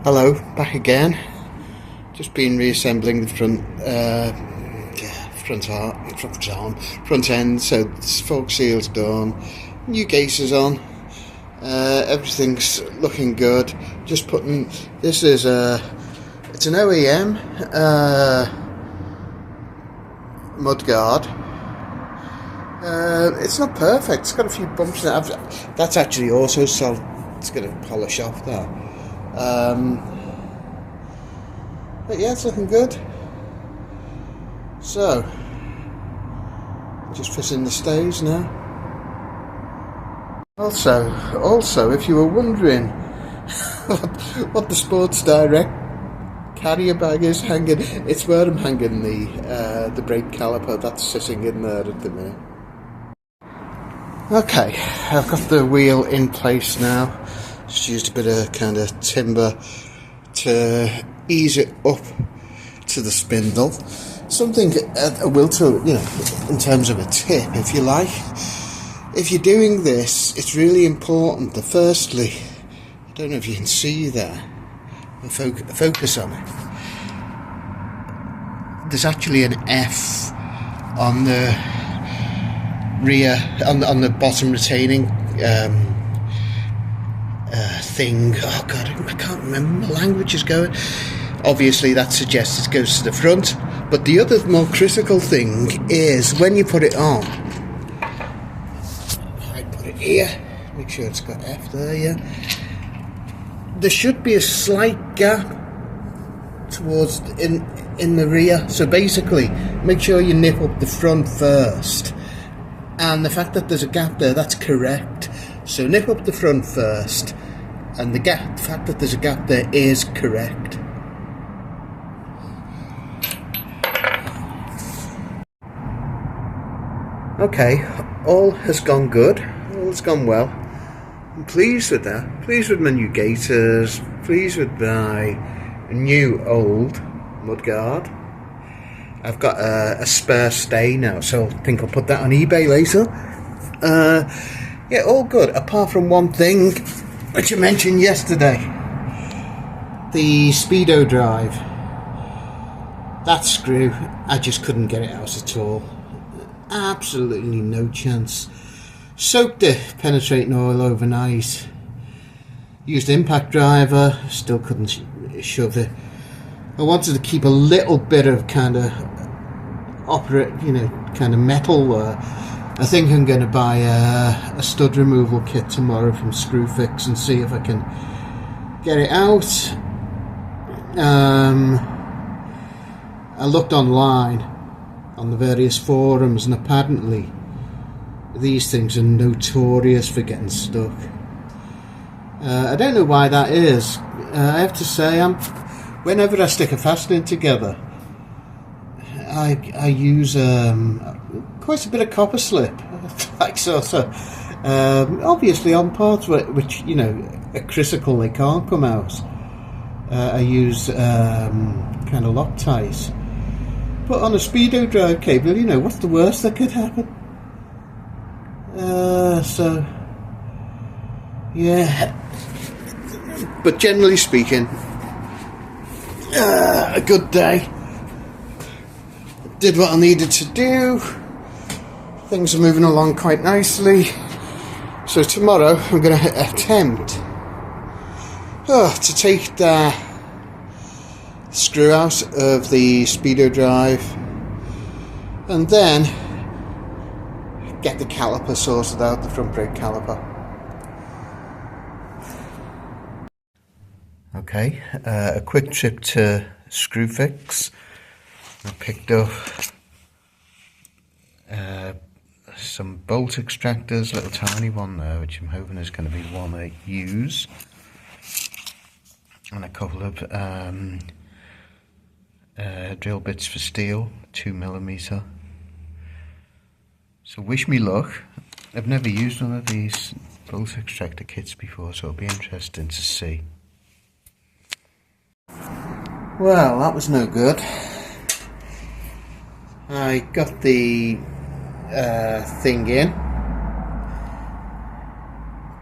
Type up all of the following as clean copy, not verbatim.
Hello, back again. Just been reassembling the front end. So the fork seal's done, new gaiters on, everything's looking good. Just putting this is it's an OEM mudguard. It's not perfect. It's got a few bumps in it. That's actually also solid. It's going to polish off that. But yeah, it's looking good. So, just fit in the stays now. Also, if you were wondering what the Sports Direct carrier bag is hanging, it's where I'm hanging the brake caliper. That's sitting in there at the minute. Okay, I've got the wheel in place now. Just used a bit of kind of timber to ease it up to the spindle. Something I will tell you, in terms of a tip, if you like, if you're doing this, it's really important that firstly, I don't know if you can see there, focus on it. There's actually an F on the rear, on the bottom retaining thing. Oh god, I can't remember, my language is going. Obviously that suggests it goes to the front, but the other more critical thing is when you put it on, I put it here, make sure it's got F there, yeah. There should be a slight gap towards in the rear, so basically make sure you nip up the front first, and the fact that there's a gap there, that's correct. So nip up the front first, and the fact that there's a gap there is correct. Okay, all has gone good, all has gone well. I'm pleased with that, pleased with my new gaiters, pleased with my new old mudguard. I've got a spare stay now, so I think I'll put that on eBay later. Yeah, all good, apart from one thing which I mentioned yesterday. The speedo drive. That screw, I just couldn't get it out at all. Absolutely no chance. Soaked the penetrating oil overnight. Used impact driver, still couldn't shove it. I wanted to keep a little bit of kind of kind of metal there. I think I'm going to buy a stud removal kit tomorrow from Screwfix and see if I can get it out. I looked online on the various forums, and apparently these things are notorious for getting stuck. I don't know why that is. I have to say, whenever I stick a fastening together, I use quite a bit of copper slip, like so. Obviously, on parts which are critical, they can't come out. I use kind of Loctite, but on a speedo drive cable, what's the worst that could happen? So yeah, but generally speaking, a good day. Did what I needed to do. Things are moving along quite nicely. So tomorrow I'm going to attempt to take the screw out of the speedo drive and then get the caliper sorted out, the front brake caliper. Okay, a quick trip to Screwfix. I picked up some bolt extractors, little tiny one there, which I'm hoping is going to be one I use, and a couple of drill bits for steel, 2mm. So wish me luck. I've never used one of these bolt extractor kits before, so it'll be interesting to see. Well, that was no good. I got the thing in,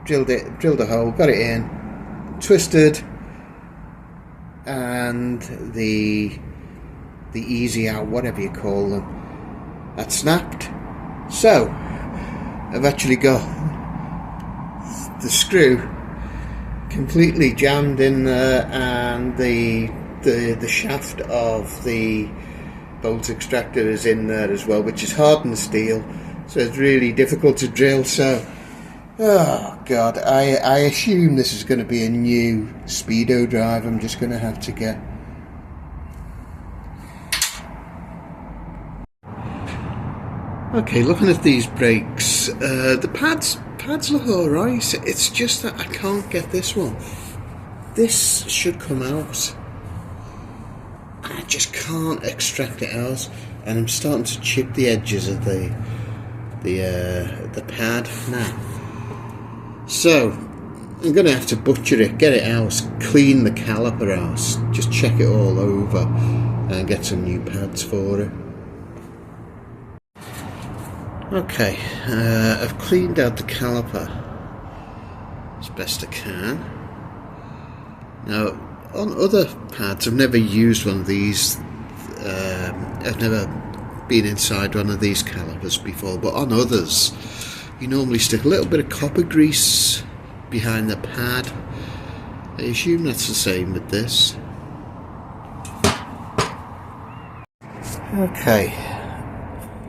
drilled a hole, got it in, twisted, and the easy out, whatever you call them, had snapped. So I've actually got the screw completely jammed in there, and the shaft of the bolt extractor is in there as well, which is hardened steel, so it's really difficult to drill. So oh god, I assume this is going to be a new speedo drive I'm just going to have to get. Okay, looking at these brakes, the pads look alright. It's just that I can't get this one. This should come out. I just can't extract it out, and I'm starting to chip the edges of the pad now. So I'm going to have to butcher it, get it out, clean the caliper out, just check it all over, and get some new pads for it. Okay, I've cleaned out the caliper as best I can. Now, on other pads, I've never used one of these. I've never been inside one of these calipers before, but on others, you normally stick a little bit of copper grease behind the pad. I assume that's the same with this. Okay,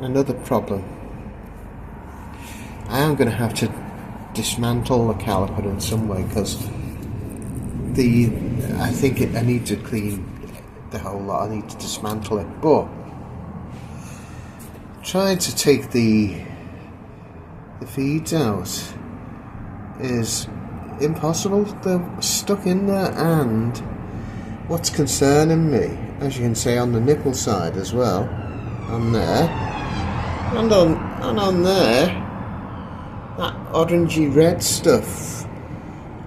another problem. I am going to have to dismantle the caliper in some way, because I need to clean the whole lot. I need to dismantle it, but trying to take the feeds out is impossible. They're stuck in there, and what's concerning me, as you can see on the nipple side as well, on there, and on there, that orangey red stuff.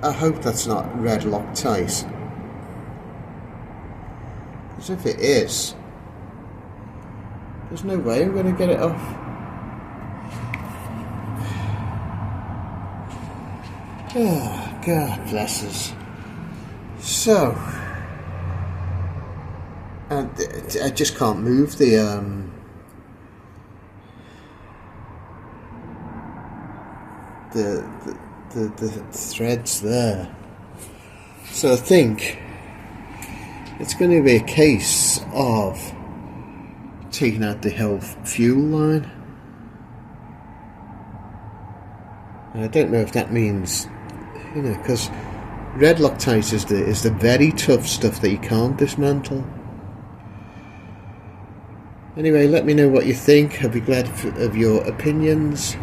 I hope that's not red Loctite, because if it is, there's no way I'm going to get it off. Oh, God bless us. So, and I just can't move the threads there. So I think it's going to be a case of taking out the whole fuel line. And I don't know if that means, because red Loctite is the very tough stuff that you can't dismantle. Anyway, let me know what you think. I'd be glad of your opinions.